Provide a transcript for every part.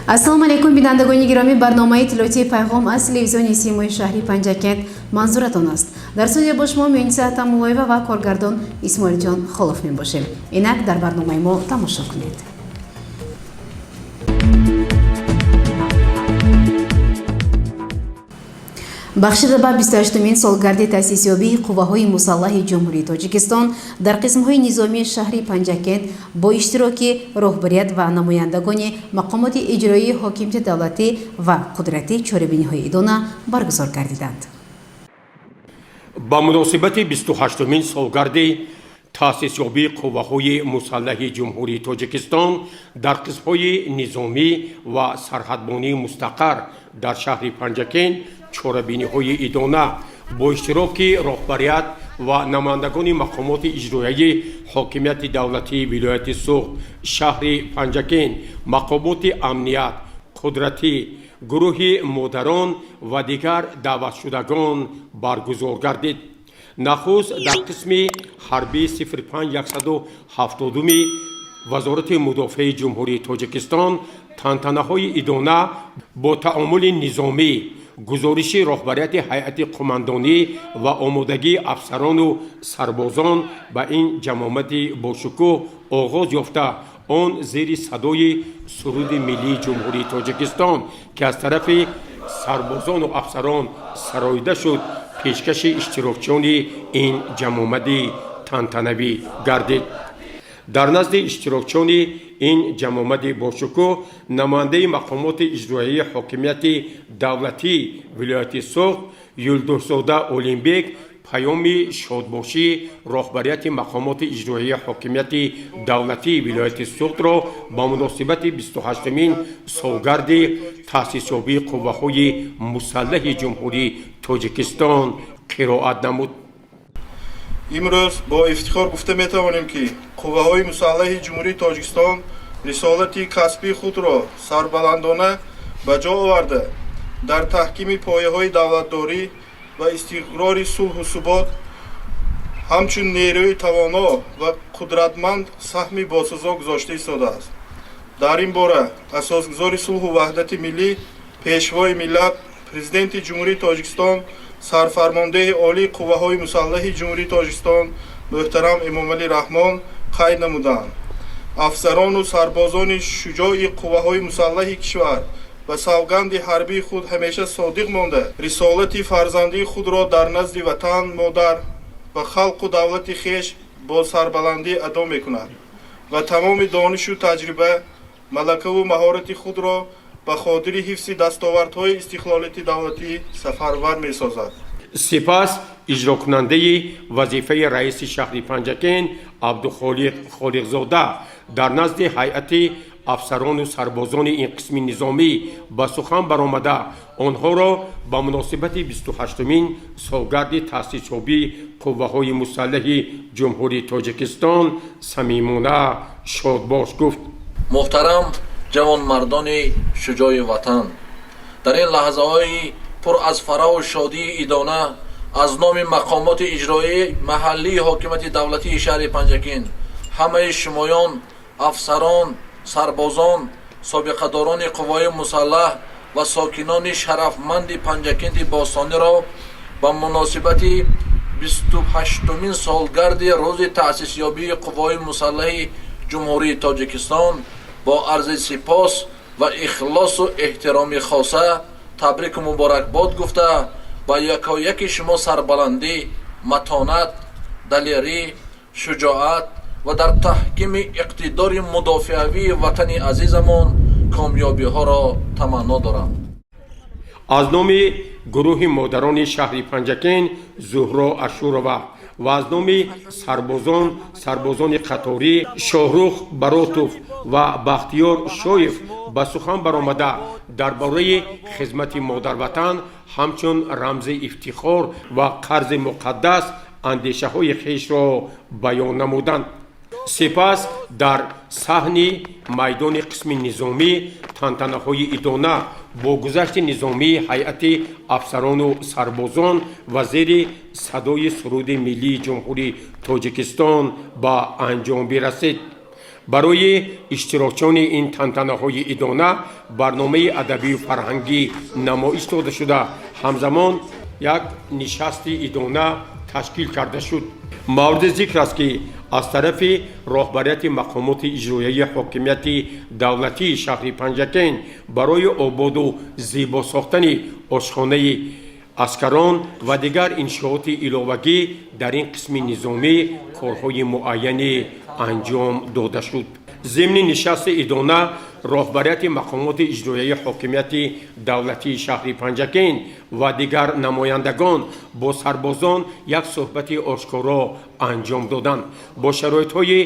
ассалому алайкум бинандагони гироми, барномаи иттилоотии пайғом аз телевизиони симои шаҳри Панҷакент манзуратон аст. Дар студия бо шумо Муъинниса Тамулоева ва коргардон Исмоилҷон Холов мебошем. Инак дар барномаи мо тамошо кунед. бахшида ба 28-мин солгарди таъсисёбии қувваҳои мусаллаҳи ҷумҳурии Тоҷикистон дар қисмҳои низомии шаҳри Панҷакент бо иштироки роҳбарият ва намояндагони мақомоти иҷроии ҳокимияти давлатӣ ва қудратӣ чорабиниҳои идона баргузор гардиданд. ба муносибати 28-мин солгарди таъсисёбии қувваҳои мусаллаҳи ҷумҳурии Тоҷикистон дар қисмҳои низомӣ ва сарҳадбонии мустақар дар шаҳри Панҷакент чорабиниҳои идона бо иштироки роҳбарият ва намояндагони мақомоти иҷроияи ҳокимияти давлатии вилояти Суғд шаҳри Панҷакент, мақомоти амният, қудратӣ, гурӯҳи модарон ва дигар даъватшудагон баргузор гардид. нахуст дар қисми ҳарбии 05170 вазорати мудофиаи ҷумҳурии Тоҷикистон тантанаҳои идона бо таомули низомӣ, гузориши роҳбарияти ҳайати қумандонӣ ва омодагии афсарону сарбозон ба ин ҷамомати бошукӯҳ оғоз ёфта, он зери садои суруди миллии ҷумҳурии Тоҷикистон ки аз тарафи сарбозону афсарон сароида шуд, пешкаши иштирокчиёни ин ҷамомади тантанавӣ гардид. дар назди иштирокчиёни ин ҷамомади бошукӯҳ намояндаи мақомоти иҷроияи ҳокимияти давлатии вилояти Суғд Юлдуззода Олимбек паёми шодбошӣ роҳбарияти мақомоти иҷроияи ҳокимияти давлатии вилояти Суғдро ба муносибати 28-мин солгарди таъсисёбии қувваҳои мусаллаҳи ҷумҳурии Тоҷикистон қироат намуд. имрӯз бо ифтихор гуфта метавонем ки қувваҳои мусаллаҳи ҷумҳурии Тоҷикистон рисолати касбии худро сарбаландона ба ҷо оварда дар таҳкими пояҳои давлатдорӣ ва истиқрори сулҳу субот ҳамчун нерӯи тавоно ва қудратманд саҳми босазо гузошта истодааст. дар ин бора асосгузори сулҳу ваҳдати миллӣ, пешвои миллат, президенти ҷумҳурии Тоҷикистон, сарфармондеҳи олии қувваҳои мусаллаҳи ҷумҳурии Тоҷикистон муҳтарам Эмомалӣ Раҳмон қайд намуданд. афсарону сарбозони шуҷои қувваҳои мусаллаҳи кишвар ба савганди ҳарбии худ ҳамеша содиқ монда, рисолати фарзандии худро дар назди ватан, модар ва халқу давлати хеш бо сарбаландӣ адо мекунад ва тамоми донишу таҷриба, малакаву маҳорати худро ба хотири ҳифзи дастовардҳои истиқлолияти давлатӣ сафарвар месозад. сипас иҷрокунандаи вазифаи раиси шаҳри Панҷакент Абдухолиқ Холиқзода дар назди ҳайати афсарону сарбозони ин қисми низомӣ ба сухан баромада онҳоро ба муносибати 28-мин солгарди таъсисёбии қувваҳои мусаллаҳи ҷумҳурии Тоҷикистон самимона шодбош гуфт. муҳтарам ҷавонмардони шуҷои ватан, дар ин лаҳзаҳои пур аз фараву шодии идона аз номи мақомоти иҷроии маҳаллии ҳокимияти давлатии шаҳри Панҷакент ҳамаи шумоён, афсарон, сарбозон, собиқадорони қувваи мусаллаҳ ва сокинони шарафманди Панҷакенти Бостониро ба муносибати 28-мин солгарди рӯзи таъсисёбии қувваи мусаллаҳи ҷумҳурии Тоҷикистон бо арзи сипос ва ихлосу эҳтироми хоса табрику муборакбод гуфта, ба якояки шумо сарбаландӣ, матонат, далерӣ, шуҷоат ва дар таҳкими иқтидори мудофиавии ватани азизамон комёбиҳоро таманно дорам. аз номи гурӯҳи модарони шаҳри Панҷакент Зуҳро Ашурова ва аз номи сарбозони қаторӣ Шоҳрух Баротов ва Бахтиёр Шоев ба сухан баромада дар бораи хизмати модарватан ҳамчун рамзи ифтихор ва қарзи муқаддас андешаҳои хешро баён намуданд. сипас дар саҳни майдони қисми низомӣ тантанаҳои идона бо гузашти низомии ҳайати афсарону сарбозон ва зери садои суруди миллии ҷумҳурии Тоҷикистон ба анҷом бирасид. барои иштирокчони ин тантанаҳои идона барномаи адабию фарҳангӣ намоиш дода шуда ҳамзамон як нишасти идона ташкил карда шуд. мавриди зикр аст ки аз тарафи роҳбарияти мақомоти иҷроияи ҳокимияти давлатии шаҳри Панҷакен барои ободу зебо сохтани ошхонаи аскарон ва дигар иншооти иловагӣ дар ин қисми низомӣ корҳои муайяне анҷом дода шуд. зимни нишасти идона роҳбарияти мақомоти иҷроияи ҳокимияти давлатии шаҳри Панҷакен ва дигар намояндагон бо сарбозон як суҳбати ошкоро анҷом доданд. бо шароитҳои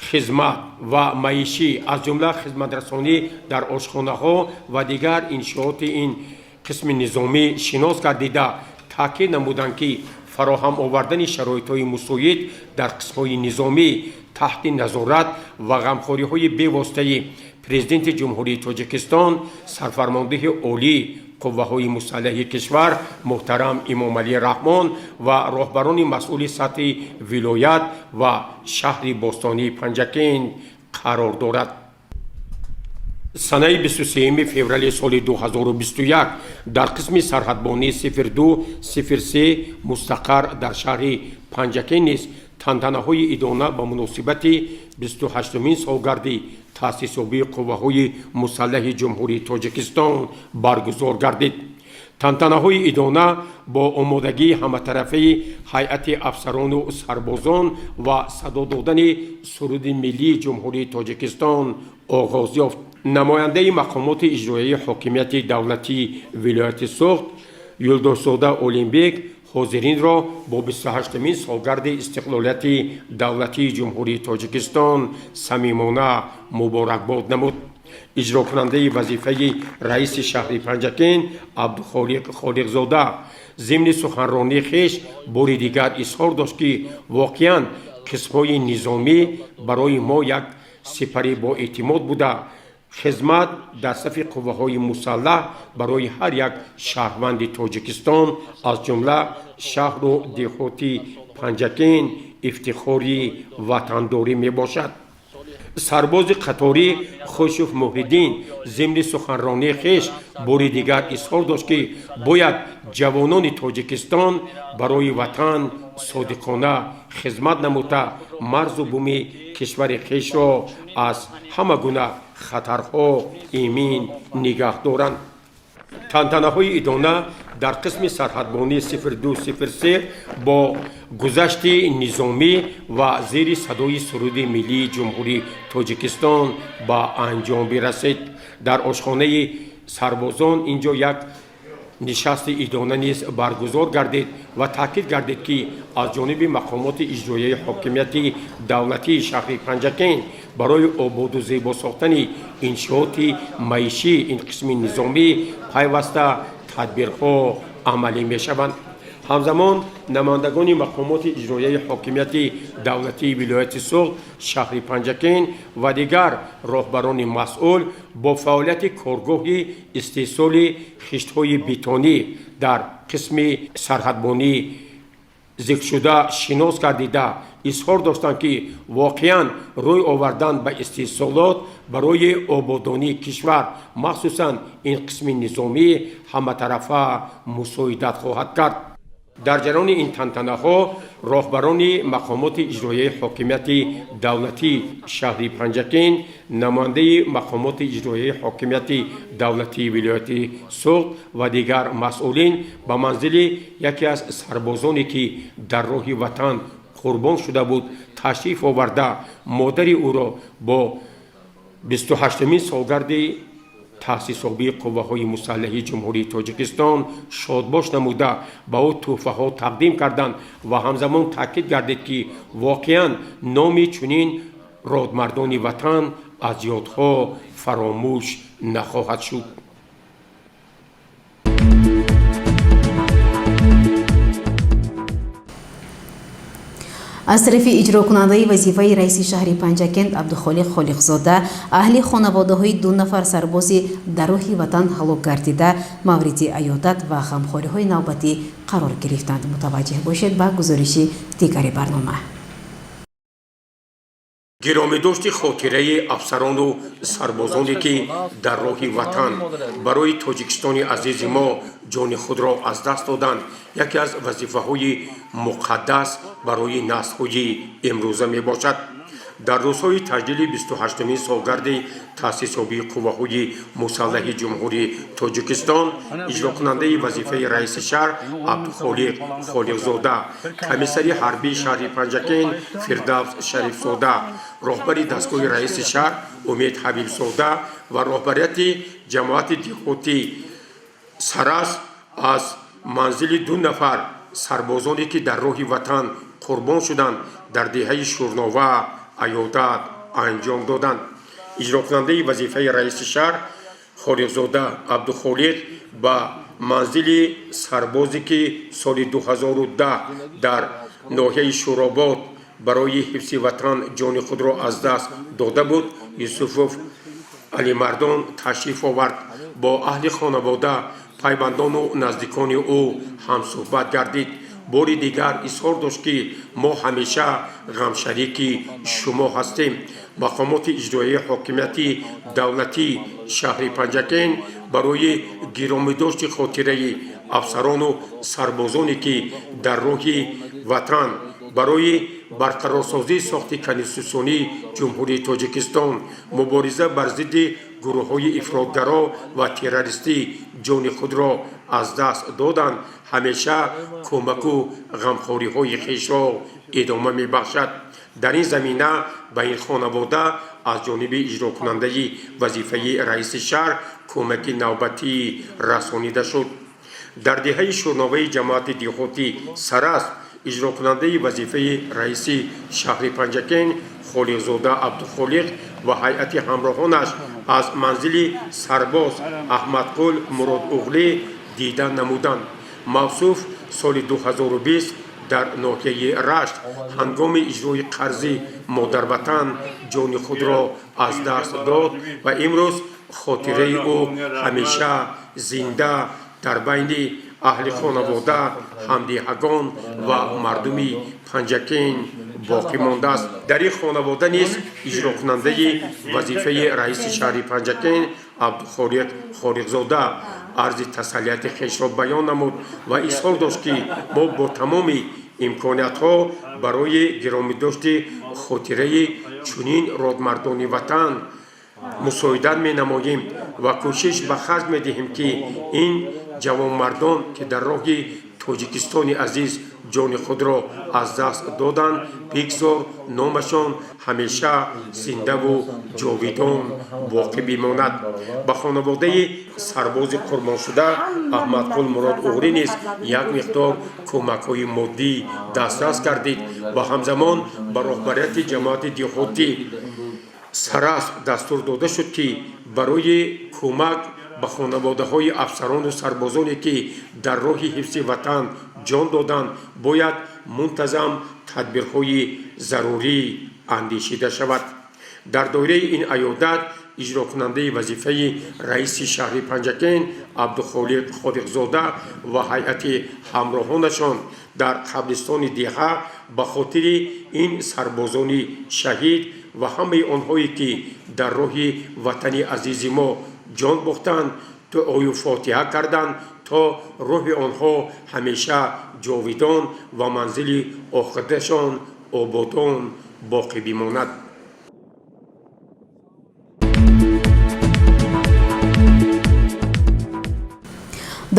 хизмат ва маишӣ аз ҷумла хизматрасонӣ дар ошхонаҳо ва дигар иншооти ин қисми низомӣ шинос гардида таъкид намуданд ки фароҳам овардани шароитҳои мусоид дар қисмҳои низомӣ таҳти назорат ва ғамхориҳои бевоситаи президенти ҷумҳурии Тоҷикистон, сарфармондаи олии қувваҳои мусаллаҳи кишвар муҳтарам Имомалӣ Раҳмон ва роҳбарони масъули сатҳи вилоят ва шаҳри бостонии Панҷакен қарор дорад. санаи 23 феврали соли 2021 дар қисми сарҳадбонии 0203 мустақар дар шаҳри Панҷакен низ тантанаҳои идона ба муносибати 28-мин солгарди таъсисёбии қувваҳои мусаллаҳи ҷумҳурии Тоҷикистон баргузор гардид. тантанаҳои идона бо омодагии ҳаматарафаи ҳайати афсарону сарбозон ва садо додани суруди миллии ҷумҳурии Тоҷикистон оғоз ёфт. намояндаи мақомоти иҷроияи ҳокимияти давлатии вилояти Суғд Юлдозода Олимбек ҳозиринро бо 28-мин солгарди истиқлолияти давлатии ҷумҳурии Тоҷикистон самимона муборакбод намуд. иҷрокунандаи вазифаи раиси шаҳри Панҷакен Абдухолиқ Холиқзода зимни суханронии хеш бори дигар изҳор дошт ки воқеан қисмҳои низомӣ барои мо як сипари боэътимод буда хизмат дар сафи қувваҳои мусаллаҳ барои ҳар як шаҳрванди Тоҷикистон аз ҷумла шаҳру деҳоти Панҷакен ифтихори ватандорӣ мебошад. сарбози қаторӣ Хушуф Муҳиддин зимни суханронии хеш бори дигар изҳор дошт ки бояд ҷавонони Тоҷикистон барои ватан содиқона хизмат намуда марзу буми кишвари хешро аз ҳама гуна хатарҳо эмин нигаҳ доранд. тантанаҳои идона дар қисми сарҳадбонии 0203 бо гузашти низомӣ ва зери садои суруди миллии ҷумҳурии Тоҷикистон ба анҷом бирасид. дар ошхонаи сарбозон инҷо як нишасти идона низ баргузор гардид ва таъкид гардид ки аз ҷониби мақомоти иҷроияи ҳокимияти давлатии шаҳри Панҷакен барои ободу зебо сохтани иншооти маишии ин қисми низомӣ пайваста тадбирҳо амалӣ мешаванд. ҳамзамон намояндагони мақомоти иҷроияи ҳокимияти давлатии вилояти Суғд шаҳри Панҷакен ва дигар роҳбарони масъул бо фаъолияти коргоҳи истеҳсоли хиштҳои бетонӣ дар қисми сарҳадбонии зикршуда шинос гардида изҳор доштанд ки воқеан рӯй овардан ба истеҳсолот барои ободонии кишвар махсусан ин қисми низомӣ ҳаматарафа мусоидат хоҳад кард. дар ҷараёни ин тантанаҳо роҳбарони мақомоти иҷроияи ҳокимияти давлатии шаҳри Панҷакен, намояндаи мақомоти иҷроияи ҳокимияти давлатии вилояти Суғд ва дигар масъулин ба манзили яке аз сарбозоне ки дар роҳи ватан қурбон шуда буд ташриф оварда модари ӯро бо 28-мин солгарди таъсисёбии қувваҳои мусаллаҳи ҷумҳурии Тоҷикистон шодбош намуда ба ӯ тӯҳфаҳо тақдим карданд ва ҳамзамон таъкид гардид ки воқеан номи чунин родмардони ватан аз ёдҳо фаромӯш нахоҳад шуд. аз тарафи иҷрокунандаи вазифаи раиси шаҳри Панҷакен Абдухолиқ Холиқзода аҳли хонаводаҳои 2 нафар сарбози дар роҳи ватан ҳалок гардида мавриди аёдат ва ғамхориҳои навбатӣ қарор гирифтанд. мутаваҷҷеҳ бошед ба гузориши дигари барнома. گرامیداشت خاطره افسران و سربازانی که در راه وطن برای تاجیکستان عزیز ما جان خود را از دست دادند یکی از وظیفه‌های مقدس برای نسل‌های امروزه می باشد. در روزهای تجلیل 28مین سالگرد تأسیس یابی قوه‌های مسلح جمهوری تاجیکستان اجرا کننده وظیفه رئیس شهر عبدالخالق خالقزاده، کمیسری حربی شهر پنجکین فردوس شریفزاده، رهبر دستگاه رئیس شهر امید حبیبزاده و رهبریت جماعت دیهاتی سرس از منزل 2 نفر سربازانی که در راه وطن قربان شدند در دهه شورنوه عیادت انجام دادند. اجرا کننده وظیفه رئیس شهر خالقزاده عبدالخالق با منزل سربازی که سال 2010 در ناحیه شوراباد برای حفظ وطن جان خود را از دست داده بود یوسف علی مردان تشریف آورد. با اهل خانواده پیوندان و نزدیکان او هم صحبت گردید. باری دیگر اظهار داشت که ما همیشه غمشریک شما هستیم. مقامات اجرایی حاکمیت دولتی شهر پنجکین برای گرامیداشت خاطره افسران و سربازانی که در راه وطن برای برقرارسازی ساخت کنستیتوسیونی جمهوری تاجیکستان مبارزه بر ضد گروه‌های افراطگرا و تروریستی جان خود را از دست دادند همیشه کمک و غمخوری‌های خویش را ادامه می‌بخشد. در این زمینه به این خانواده از جانب اجرا کننده وظیفه رئیس شهر کمک نوبتی رسانیده شد. در دهه شورنوه جماعت دیهاتی سرس اجرا کننده وظیفه رئیس شهر پنجکین خالقزاده عبدالخالق و هیئت همراهانش از منزل سرباز احمدقل مراد اغلی دیدن نمودند. موصوف سال 2020 در ناحیه رشت هنگام اجرای قرض مادر وطن جان خود را از دست داد و امروز خاطره او همیشه زنده در بین اهل خانواده، همدیهگان و مردم پنجکین باقی مانده است. در این خانواده نیز اجرا کننده وظیفه رئیس شهر پنجکین عبدالخالق خالقزاده عرض تسلیت خویش را بیان نمود و اظهار داشت که ما با تمام امکانیت‌ها برای گرامیداشت خاطره چنین رادمردان وطن مساعدت می‌نماییم و کوشش به خرج می‌دهیم که این جوانمردان که در راه تاجیکستان عزیز جان خود را از دست دادند بگذار نامشان همیشه زنده و جاویدان باقی بماند. به خانواده سرباز قربان شده احمدقل مراد اغری نیز یک مقدار کمک‌های مادی دسترس گردید و همزمان به رهبریت جماعت دیهاتی سرس دستور داده شد که برای کمک به خانواده‌های افسران و سربازانی که در راه حفظ وطن جان دادند باید منتظم تدبیرهای ضروری اندیشیده شود. در دایره این عیادت اجرا کننده وظیفه رئیس شهر پنجکین عبدالخالق خالقزاده و هیئت همراهانشان در قبرستان دیها به خاطر این سربازان شهید و همه آنهایی که در راه وطن عزیز ما جان باختند دعای فاتحه کردند تا روح آنها همیشه جاویدان و منزل آخرتشان آبادان باقی بماند.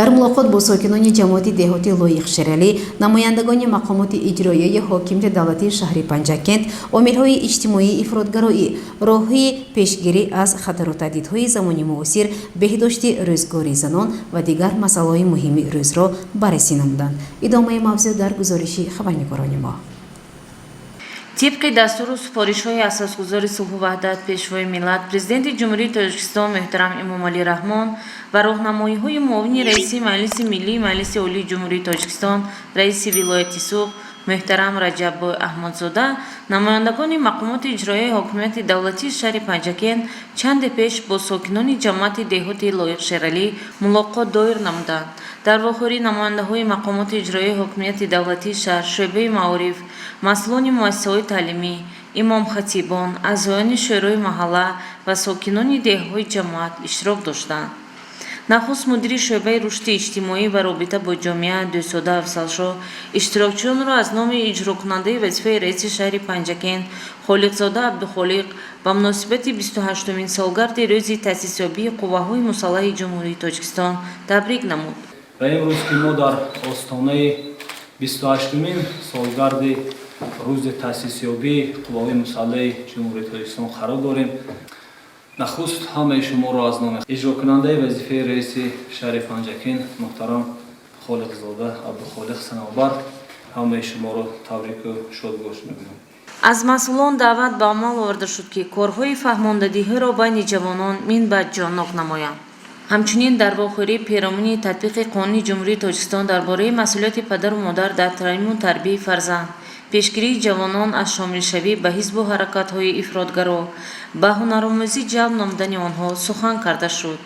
дар мулоқот бо сокинони ҷамоати деҳоти лоиқшералӣ намояндагони мақомоти иҷроияи ҳокимияти давлатии шаҳри панҷакент омилҳои иҷтимоии ифротгароӣ роҳҳои пешгирӣ аз хатару таҳдидҳои замони муосир беҳдошти рӯзгори занон ва дигар масъалаҳои муҳими рӯзро баррасӣ намуданд. идомаи мавзӯъ дар гузориши хабарнигорони мо. طبق دستور و سفارش‌های اساسگذار صلح و وحدت پیشوای ملت پرزیدنت جمهوری تاجیکستان محترم امامعلی رحمان و راهنمایی‌های معاون رئیس مجلس ملی مجلس عالی جمهوری تاجیکستان رئیس ولایت سوق محترم رجب احمدزاده نمایندگان مقامات اجرایی حاکمیت دولتی شهر پنجکین چند پیش با ساکنان جماعت دهاتی لایق‌شهرالی ملاقات دایر نمودند. در واخوری نماینده‌های مقامات اجرایی حاکمیت دولتی شهر شعبه معارف مسئولان مؤسسه‌های تعلیمی имом хатибон, аъзоёни шӯрои маҳалла ва сокинони деҳҳои ҷамоат иштирок доштанд. нахуст мудири шӯъбаи рушди иҷтимоӣ ва робита бо ҷомеа дӯстода Афзалшоҳ иштирокчиёнро аз номи иҷрокунандаи вазифаи раиси шаҳри Панҷакен Холиқзода Абдухолиқ ба муносибати 28-умин солгарди рӯзи таъсисёбии Қувваҳои Мусаллаҳи Ҷумҳурии Тоҷикистон табрик намуд. ва имрӯз ки мо дар остонаи 28-умин солгарди рӯзи таъсисёбии Қувваҳои Мусаллаҳи Ҷумҳурии Тоҷикистон қарор дорем, нахуст ҳамаи шуморо аз номи иҷрокунандаи вазифаи раиси шаҳри Панҷакен муҳтарам Холиқзода Абдухолиқ санобар ҳамаи шуморо табрику шодбош мегӯям. аз масъулон даъват ба амал оварда шуд ки корҳои фаҳмондадиҳиро байни ҷавонон минбаъдҷонок намоянд. ҳамчунин дар вохӯрии пиромони татбиқи Қонуни Ҷумҳурии Тоҷикистон дар бораи масъулияти падару модар дар таълиму тарбияи фарзанд, пешгирии ҷавонон аз шомилшавӣ ба ҳизбу ҳаракатҳои ифротгаро, ба ҳунаромӯзӣ ҷалб намудани онҳо сухан карда шуд.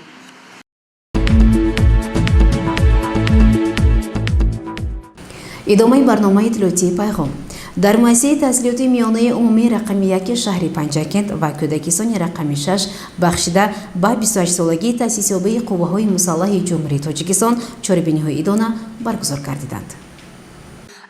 идомаи барномаи иттилоотии пайғом. дар муассисаи таҳсилоти миёнаи умумии рақами 1 шаҳри Панҷакент ва кӯдакистони рақами 6 бахшида ба 28-солагии таъсисёбии Қувваҳои Мусаллаҳи Ҷумҳурии Тоҷикистон чорабиниҳои идона баргузор гардиданд.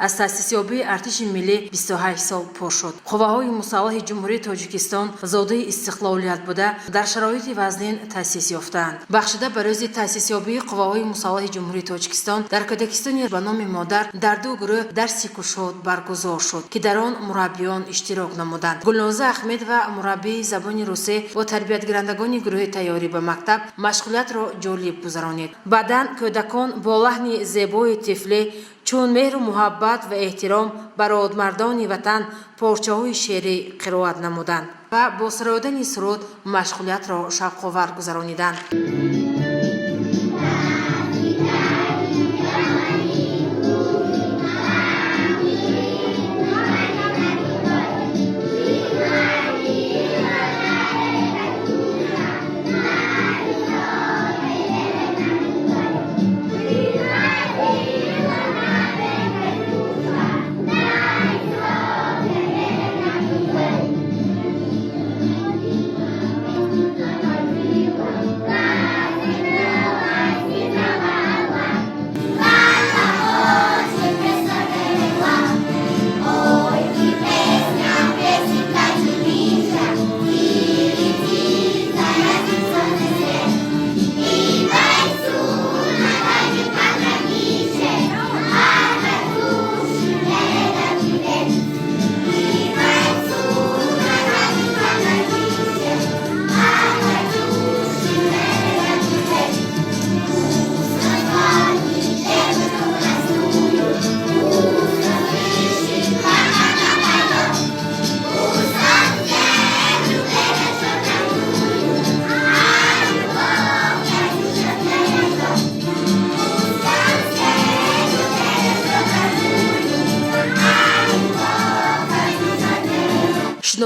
аз таъсисёбии артиши миллӣ 28 сол пур шуд. Қувваҳои Мусаллаҳи Ҷумҳурии Тоҷикистон зодаи истиқлолият буда дар шароити вазнин таъсис ёфтаанд. Бахшида ба рӯзи таъсисёбии Қувваҳои Мусаллаҳи Ҷумҳурии Тоҷикистон дар кӯдакистони ба номи модар дар ду гурӯҳ дарси кушод баргузор шуд, ки дар он мураббиён иштирок намуданд. Гулноза Ахмедова, мураббии забони русӣ, бо тарбиятгарандагони гурӯҳи тайёрӣ ба мактаб машғулиятро ҷолиб гузаронид. Баъдан кӯдакон бо лаҳни зебои тифлӣ чун меҳру муҳаббат ва эҳтиром барои мардони ватан порчаҳои шеърӣ қироат намуданд ва бо сароидани суруд машғулиятро шавқовар гузарониданд.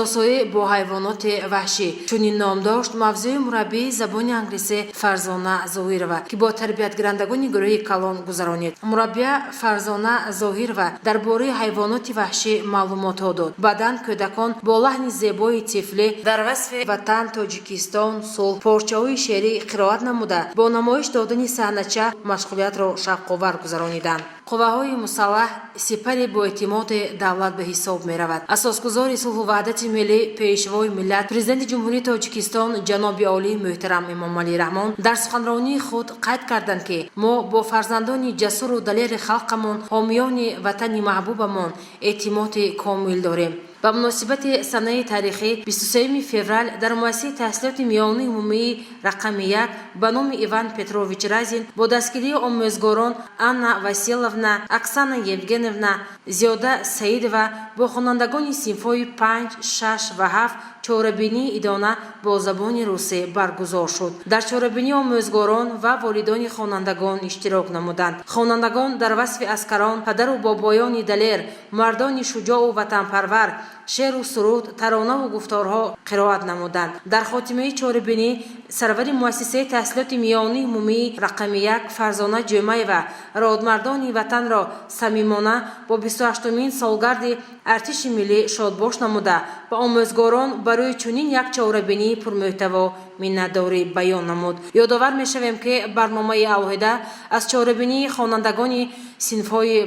шиносоӣ бо ҳайвоноти ваҳшӣ чунин ном дошт мавзӯи мураббии забони англисӣ Фарзона Зоҳирова, ки бо тарбиятгарандагони гурӯҳи калон гузаронид. Мураббия Фарзона Зоҳирова дар бораи ҳайвоноти ваҳшӣ маълумотҳо дод. Баъдан кӯдакон бо лаҳни зебои тифлӣ дар васфи ватан, Тоҷикистон, сулҳ порчаҳои шеърӣ қироат намуда, бо намоиш додани саҳнача машғулиятро шавқовар гузарониданд. Қувваҳои Мусаллаҳ сипари боэътимоди давлат ба ҳисоб меравад. Асосгузори сулҳу ваҳдати миллӣ, пешвои миллат, президенти Ҷумҳурии Тоҷикистон ҷаноби олии муҳтарам Эмомалӣ Раҳмон дар суханронии худ қайд карданд, ки мо бо фарзандони ҷасуру далери халқамон, ҳомиёни ватани маҳбубамон эътимоди комил дорем. ба муносибати санаи таърихӣ 23 феврал дар муассисаи таҳсилоти миёнаи умумии рақами 1 ба номи Иван Петрович Разин бо дастгирии омӯзгорон Анна Василовна, Оксана Евгеньевна, Зиёда Саидова бо хонандагони синфҳои 5, 6 ва 7 чорабинии идона бо забони русӣ баргузор шуд. дар чорабинии омӯзгорон ва волидони хонандагон иштирок намуданд. Хонандагон дар васфи аскарон, падару бобоёни далер, мардони шуҷоъу ватанпарвар, شعر و سرود، ترانه و گفتارها قرائت نمودند. در خاتمه چهاربینی سرور مؤسسه تحصیلات میانی عمومی رقم 1 فرزانه جمعیه و رادمردان وطن را صمیمانه با 28مین سالگرد ارتش ملی شادباش نموده و آموزگاران برای چنین یک چهاربینی پرمحتوا منتداری بیان نمود. یادآور می‌شویم که برنامه علیحده از چهاربینی خوانندگان صنف‌های 5،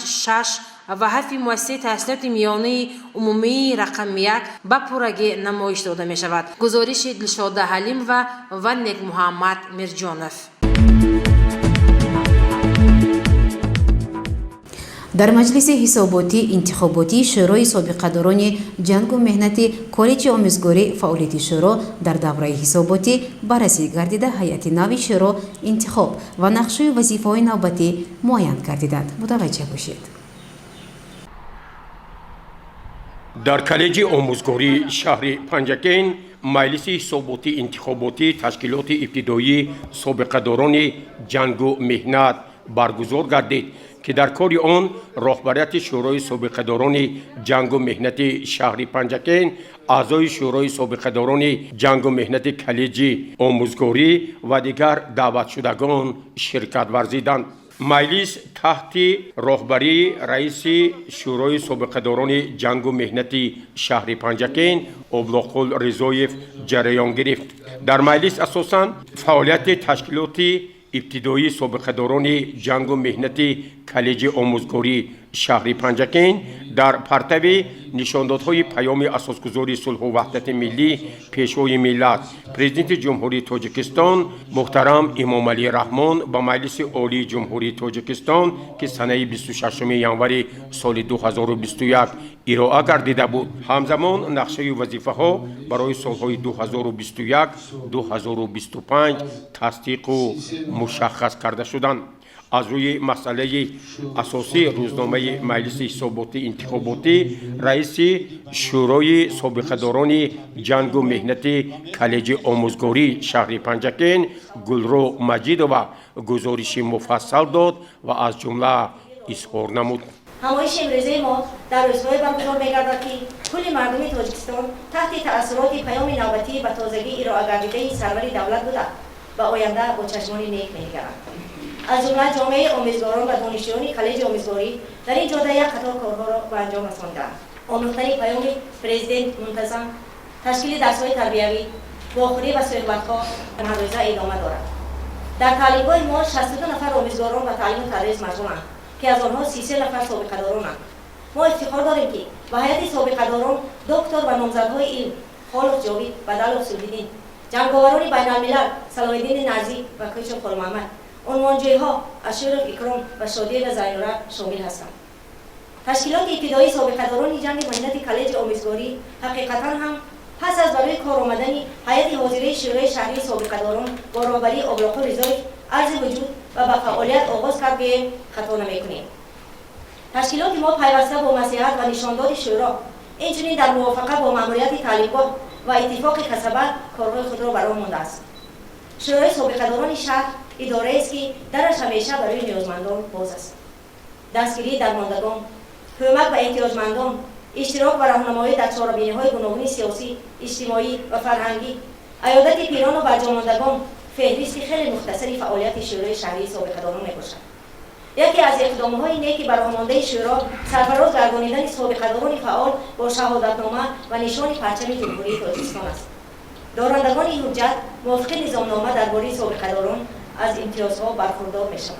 6 و 7 مؤسسه تحصیلات میانی عمومی رقم 1 به پورگی نمایش داده می شود. گزارش دلشاد حلیم و نیک محمد میرجانف. در مجلس حساباتی انتخاباتی شورای سابقه‌داران جنگ و مهنتی کالج آموزگاری فعالیت شورا در دوره حساباتی بررسی گردیده هیئت نو شورا انتخاب و نقشه وظیفه‌های نوبتی معین گردیدند. متوجه باشید. در کالج آموزگاری شهر پنجکین مجلس حساباتی انتخاباتی تشکیلات ابتدایی سابقه‌داران جنگ و مهنت برگزار گردید که در کار آن رهبریت شورای سابقه‌داران جنگ و مهنت شهر پنجکین، اعضای شورای سابقه‌داران جنگ و مهنت کالج آموزگاری و دیگر دعوت شدگان شرکت ورزیدند. مجلس تحت رهبری رئیس شورای سابقه‌داران جنگ و مهنت شهر پنجکین ابوالخل رضایف جریان گرفت. در مجلس اساساً فعالیت تشکیلات ابتدایی سابقه‌داران جنگ و مهنت کالج آموزگاری شهر پنجکین در پرتو نشاندادهای پیام اساسگذاری صلح و وحدت ملی پیشوای ملت پرزیدنت جمهوری تاجیکستان محترم امام علی رحمان با مجلس عالی جمهوری تاجیکستان که سنه 26 ژانویه سال 2021 ارائه گردیده بود، همزمان نقشه وظیفه ها برای سالهای 2021 2025 تصدیق و مشخص کرده شدند. از روی مسئله اساسی روزنامه مجلس حساباتی انتخاباتی رئیس شورای سابقه‌داران جنگ و مهنت کالج آموزگاری شهر پنجکین گلرو مجیدووا گزارش مفصل داد و از جمله اظهار نمود. همایش امروزی ما در روزهای برگزار می‌گردد که کل مردم تاجیکستان تحت تأثیرات پیام نوبتی به تازگی ارائه گردیده سرور دولت بوده و آینده با چشمان نیک می‌نگرند. از جمله جامعه آموزگاران و دانشجویان کالج آموزگاری در این جاده یک قطار کارها را به انجام رساندند. آموختن پیام پرزیدنت منتظم، تشکیل درس‌های تربیوی، واخوری و صحبت‌ها هر روزه ادامه دارد. در تعلیمگاه ما 62 نفر آموزگاران و تعلیم و تدریس مشغولند که از آنها 33 نفر سابقه‌دارانند. ما افتخار داریم که به هیئت سابقه‌داران دکتر و نامزدهای علم خالق جاوید و دلال صلح‌الدین، جنگاوران بین‌الملل صلاح‌الدین نرزی و کوچ خالمحمد، عنوانجوی‌ها اشرف اکرام و شادیه زینوره شامل هستند. تشکیلات ابتدایی سابقه‌داران جنگ مهنت کالج آموزگاری حقیقتاً هم پس از برای کار آمدن هیئت حاضره شورای شهری سابقه‌داران با رهبری ابوالخل رضایف عرض وجود و به فعالیت آغاز کرد که خطا نمی‌کنیم. تشکیلات ما پیوسته با نصیحت و نشانداد شورا، اینچنین در موافقت با ماموریت تعلیمگاه و اتفاق کسبه کارهای خود را برآورده مانده است. شورای سابقه‌داران شهر اداره است که درش همیشه برای نیازمندان باز است. دستگیری درماندگان، کمک به احتیاجمندان، اشتراک و راهنمایی در چهاربینی‌های گوناگون سیاسی، اجتماعی و فرهنگی، عیادت پیران و برجاماندگان فهرستی خیلی مختصری فعالیت شورای شهری سابقه‌داران می‌باشد. یکی از اقدام‌های نیک برآمده شورا سرفراز گردانیدن سابقه‌داران فعال با شهادتنامه و نشان پرچم جمهوری تاجیکستان است. دارندگان این حجت موافق نظامنامه درباره سابقه‌داران از امتیازها برخوردار می‌شوند.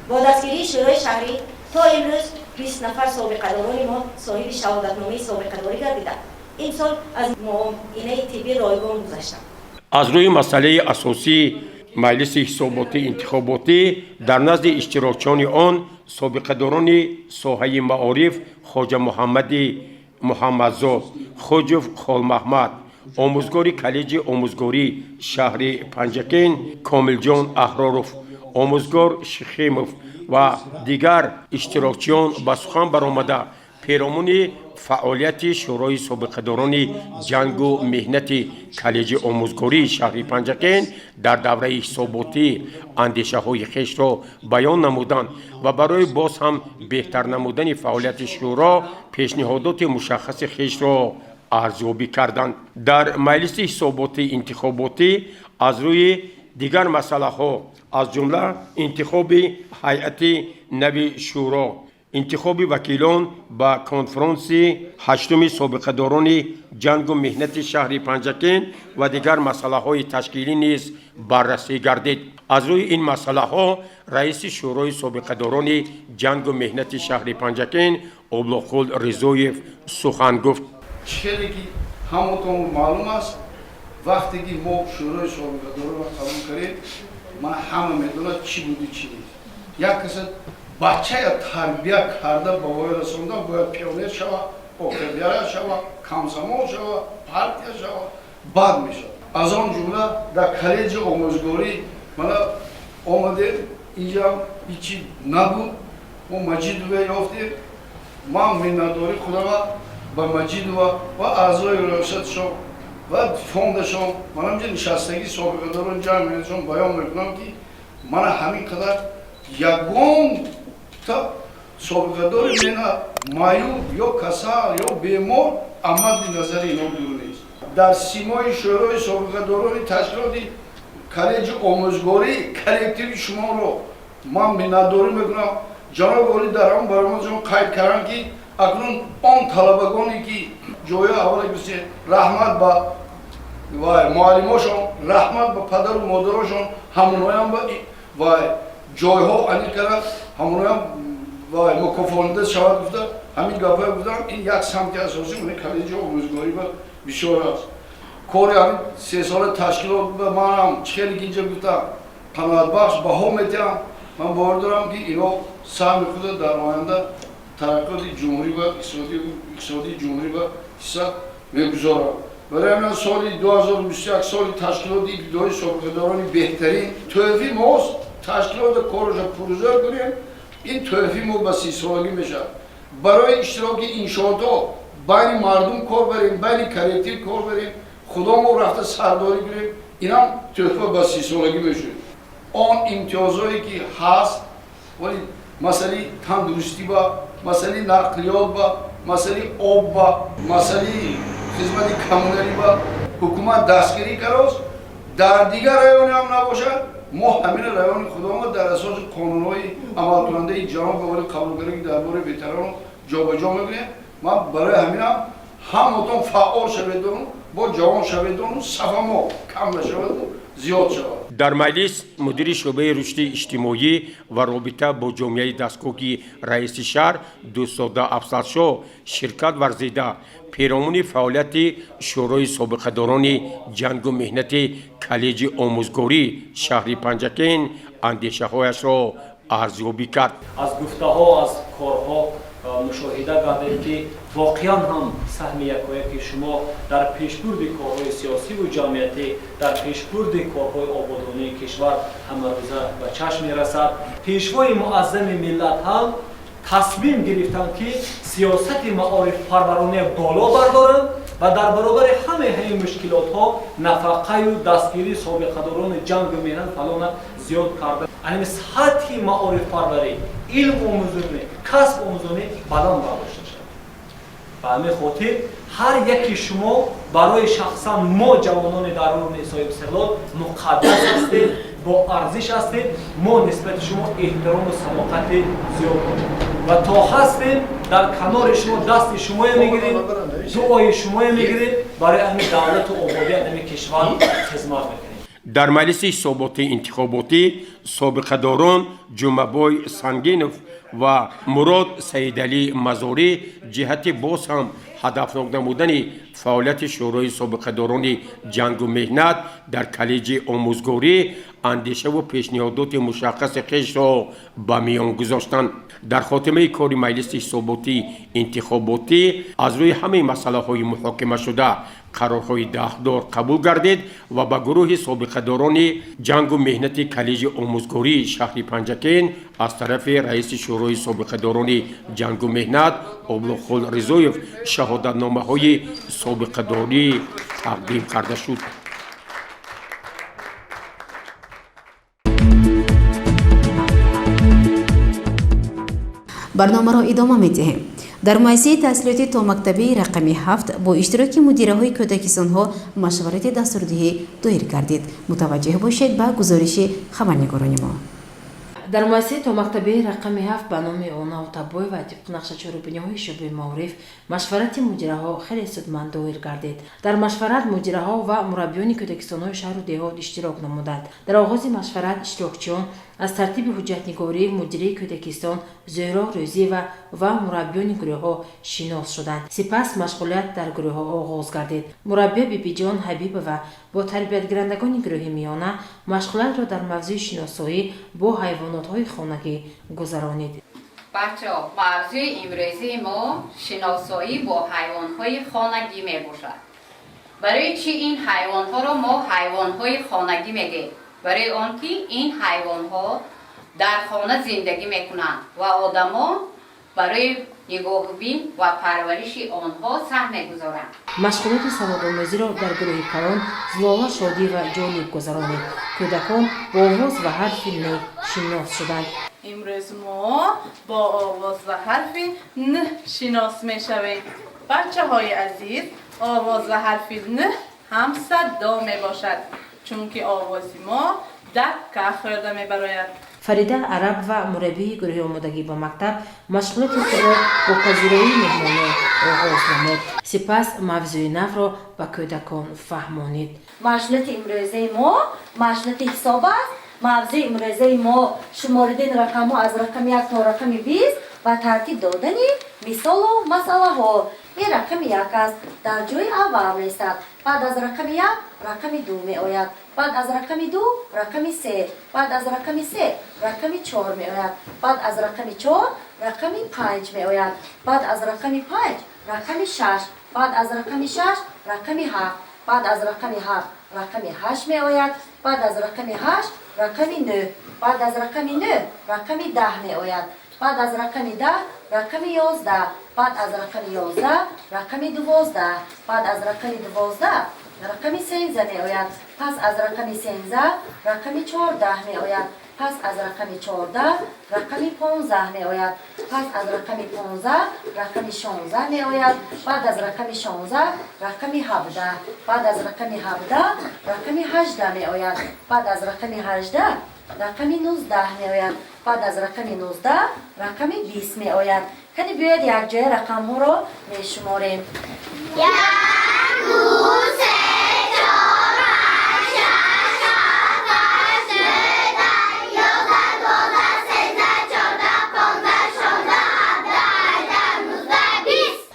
با دستگیری شورای شهری تا امروز 20 نفر سابقه‌داران ما صاحب شهادتنامه سابقه‌داری گردیدند. این سال از معاینه طبی رایگان گذشتند. از روی مسئله اساسی مجلس حساباتی انتخاباتی در نزد اشتراکچیان آن سابقه‌داران ساحه معارف خواجه محمد محمدزاد، خواجه خالمحمد، آموزگاری کالج آموزگاری شهر پنجکین کاملجان احراروف، آموزگار شخیموف و دیگر اشتراکچیان به سخن برآمده پیرامون فعالیت شورای سابقه‌داران جنگ و مهنت کالج آموزگاری شهر پنجکین در دوره حساباتی اندیشه های خویش را بیان نمودند و برای باز هم بهتر نمودن فعالیت شورا پیشنهادات مشخص خویش را ارزیابی کردند. در مجلس حساباتی انتخاباتی از روی دیگر مسئله ها از جمله انتخاب هیئت نو شورا، انتخاب وکیلان با کنفرانس هشتم سابقه‌داران جنگ و مهنت شهر پنجکین و دیگر مسئله های تشکیلی نیز بررسی گردید. از روی این مسئله ها رئیس شورای سابقه‌داران جنگ و مهنت شهر پنجکین ابوالخلد رضایف سخن گفت. چیزی که همتون معلوم است وقتی که ما شورای سابقه‌داران را قبول کردیم من همه میدونم چی بودی چی نیست. یک کسی بچه تربیت کرده با وای رسوندن باید پیونیر شود، اکتبیره شود، کمسمول شود، پارتیا شود، بعد میشه. از آن جمله در کالج آموزگاری من آمده اینجا هیچی نبود. ما مجید رو یافتیم. من منتداری خدا با مجید و اعضای ریاستشون و فوندشون من همینجا نشستگی سابقه‌داران جمعیتشون بیان میکنم که من همین قدر یگان تا سابقه‌دار من معیوب یا کسل یا بیمار آمد نظر اینا دور نیست. در سیمای شورای سابقه‌داران تشکیلاتی کالج آموزگاری کلکتیو شما رو من منتداری میکنم. جناب عالی در آن برنامه‌شون قید کردن که اکنون آن طلبگانی که جای اول کسی رحمت با معلماشون، رحمت با پدر و مادرشون همونایم و جایها انی کرد همونایم و مکافانده شود گفته همین گفته بودم این یک سمت اساسی اون کالج آموزگاری و بسیار است. کاری همین 3 سال تشکیلات به من هم خیلی اینجا گفتم قناعت بخش بها میتونم من باور دارم که اینا سهم خود در آینده ترقیات جمهوری و اقتصادی جمهوری و حساب میگذارم. برای همین سال 2021 سال تشکیلات ابتدایی سابقه‌داران بهترین توفی ماست. تشکیلات کارش پروژه کنیم این توفی ما به 30 سالگی میشه. برای اشتراک انشاءات ها بین مردم کار بریم، بین کلکتیو کار بریم، خدا ما رفته سرداری کنیم اینم توفی به 30 سالگی میشه. آن امتیازهایی که هست ولی مسئله تندرستی با مسئله نقلیات با مسئله آب با مسئله خدمت کمونالی با حکومت دستگیری کرد در دیگر رایون هم نباشد ما همین رایون خودمون در اساس قانون‌های عمل کننده جناب قابل قبول کردن درباره وتران جابجا می‌کنیم. من برای همین همتون فعال شوید با جوان شوید صف ما کم نشود زیاد شود. در مجلس مدیر شعبه رشد اجتماعی و رابطه با جامعه دستگاهی رئیس شهر دوستاده افضلشاه شرکت ورزیده پیرامون فعالیت شورای سابقه‌داران جنگ و مهنت کالج آموزگاری شهر پنجکین اندیشه هایش را ارزیابی کرد. از گفته ها از کارها مشاهده کردیم که واقعا هم سهم یکایک شما در پیشبرد کارهای سیاسی و جمعیتی در پیشبرد کارهای آبادانی کشور همه روزه به چشم میرسد. پیشوای معظم ملت هم تصمیم گرفتند که سیاست معارف پرورانه بالا بردارند و در برابر همه مشکلات ها نفقه و دستگیری سابقه‌داران جنگ و مهنت فلان زیاد کردند. یعنی سطح معارف پروری، علم آموزانی، کسب آموزانی بلند برداشته شد. به همین خاطر هر یکی شما برای شخصا ما جوانان درون نسای استقلال مقدس هستید، با ارزش هستید. ما نسبت شما احترام و صداقت زیاد داریم و تا هستیم در کنار شما دست شما میگیریم، دعای شما میگیریم برای همین دولت و آبادی همین کشور خدمت میکنیم. در مجلس حسابات انتخاباتی سابقه‌داران جمعه‌بای سنگینوف و مراد سیدعلی مزاری جهت باز هم هدفناک نمودن فعالیت شورای سابقه‌داران جنگ و مهنت در کالج آموزگاری اندیشه و پیشنهادات مشخص خویش را به میان گذاشتند. در خاتمه کار مجلس حساباتی انتخاباتی از روی همه مسئله های محاکمه شده قرارهای دهدار قبول گردید و به گروه سابقه‌داران جنگ و مهنت کالج آموزگاری آموزگاری شهر پنجکین از طرف رئیس شورای سابقه‌داران جنگ و مهنت ابوالخل رضایف شهادتنامه‌های سابقه‌داری تقدیم کرده شد. برنامه را ادامه می‌دهیم. در مؤسسه تحصیلاتی تا مکتبه رقم 7 با اشتراک مدیرهای کودکستان‌ها مشورت دستوردهی دایر گردید. متوجه باشید به گزارش خبرنگاران ما. در مؤسسه تا مکتبه رقم 7 به نام اونا و تبای و طبق نقشه چاره‌بینی‌های شعبه معارف مشورت مدیرها خیلی سودمند دایر گردید. در مشورت مدیرها و مربیان کودکستان‌های شهر و دهات اشتراک نمودند. در آغاز مشورت اشتراکچیان از ترتیب حجت‌نگاری مدیره کودکستان زهرا روزی و مربیان گروه‌ها شناس شدند. سپس مشغولیت در گروه‌ها آغاز گردید. مربی بیبی جان حبیبова با تربیتگرندگان گروه میانه مشغولیت را در موضوع شناسایی با حیوانات‌های خانگی گذرانید. بچه‌ها، موضوع امروزی ما شناسایی با حیوان‌های خانگی میباشد. برای چی این حیوان‌ها را ما حیوان‌های خانگی میگیم؟ برای آنکه این حیوان‌ها در خانه زندگی میکنند و آدم‌ها برای نگاهبین و پرورش آنها سهم میگذارند. مشغولیت سوادآموزی را در گروه کلان زلالا شادی و جالب گذرانید. کودکان با آواز و حرف ن شناس شدند. امروز ما با آواز و حرف ن شناس میشویم. بچه‌های عزیز، آواز و حرف ن هم صدا میباشد، چون که آواز ما دکه خورده میبراید. فریده عرب و مربی گروه آمادگی با مکتب مشغولیت خود را با پذیرایی مهمانان آغاز نمود. سپس موضوع نو را به کودکان فهمانید. مشغولیت امروزی ما مشغولیت حساب است. موضوع امروزی ما شماردن رقم‌ها از رقم 1 تا رقم 20 و ترتیب دادن مثال و مسئله ها. این رقم 1 است، در جای اول می‌ایستد. بعد از رقم 1 رقم 2 می‌آید. بعد از رقم 2 رقم 3. بعد از رقم 3 رقم 4 می‌آید. بعد از رقم 4 رقم 5 می‌آید. بعد از رقم 5 رقم 6. بعد از رقم 6 رقم 7. بعد از رقم 7 رقم 8 می‌آید. بعد از رقم 8 رقم 9. بعد از رقم 9 رقم 10 می‌آید. بعد از رقم 10 رقم 11. بعد از رقم 11 رقم 12. بعد از رقم 12 رقم 13 می‌آید. پس از رقم 13 رقم 14 می‌آید. پس از رقم 14 رقم 15 می‌آید. پس از رقم 15 رقم 16 می‌آید. بعد از رقم 16 رقم 17. بعد از رقم 17 رقم 18 می‌آید. بعد از رقم 18 رقم 19 می‌آید. بعد از رقم 19 رقم 20 می‌آید. کنی بیاید یک جای رقم‌ها رو می‌شماریم. 1 2 3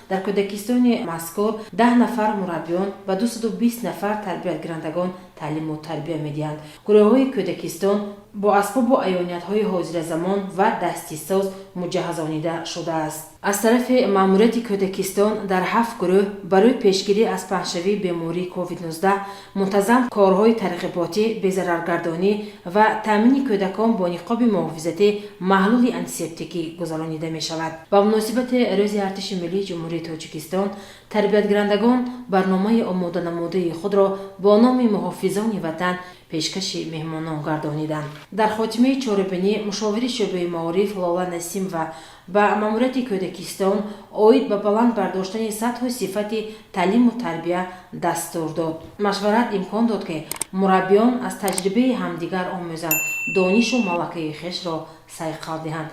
در کودکستان مذکور 10 نفر مربیان و 220 نفر تربیتگرندگان تعلیم و تربیت می‌دهند. گروه‌های کودکستان با اسباب و عیانیت‌های حاضر زمان و دستی ساز مجهزانیده شده است. از طرف ماموریت کودکستان در 7 گروه برای پیشگیری از پهن‌شوی بیماری کووید 19 منتظم کارهای ترغیباتی به ضررگردانی و تامین کودکان با نقاب محافظتی محلول آنتیسپتیکی گذرانیده می‌شود. با مناسبت روز ارتش ملی جمهوری تاجیکستان تربیتگرندگان برنامه آماده نموده خود را با نام محافظان وطن پیشکش مهمانان گردانیدند. در خاتمه چاره‌بینی مشاور شعبه معارف لاله نسیم و با ماموریت کودکستان اوید به بلند برداشتن سطح و صفت تعلیم و تربیت دستور داد. مشورت امکان داد که مربیان از تجربه همدیگر آموزند، دانش و ملکه خویش را صیقل دهند.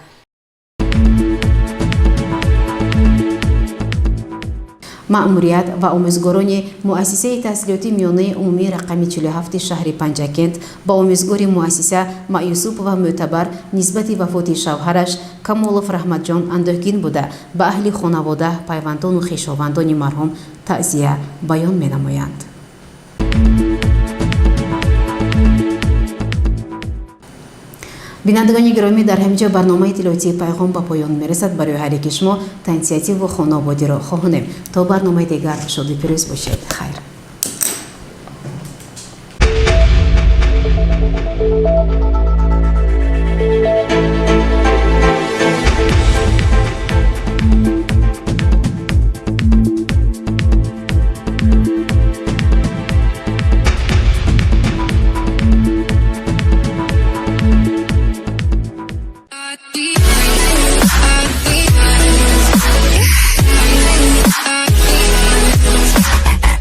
مأموریت و آموزگاران مؤسسه تحصیلاتی میانه عمومی رقم 47 شهر پنجکند با آموزگار مؤسسه معیوسوب و معتبر نسبت وفات شوهرش کمالوف رحمت جان اندوهگین بوده به اهل خانواده، پیوندان و خویشاوندان مرحوم تعزیه بیان می‌نمایند. بینندگان گرامی، در همینجا برنامه اطلاعاتی پیغام به پایان میرسد. برای هر یک شما تنسیتی و خانوادگی را خواهانیم تا برنامه دیگر شادی پیروز باشید. خیر.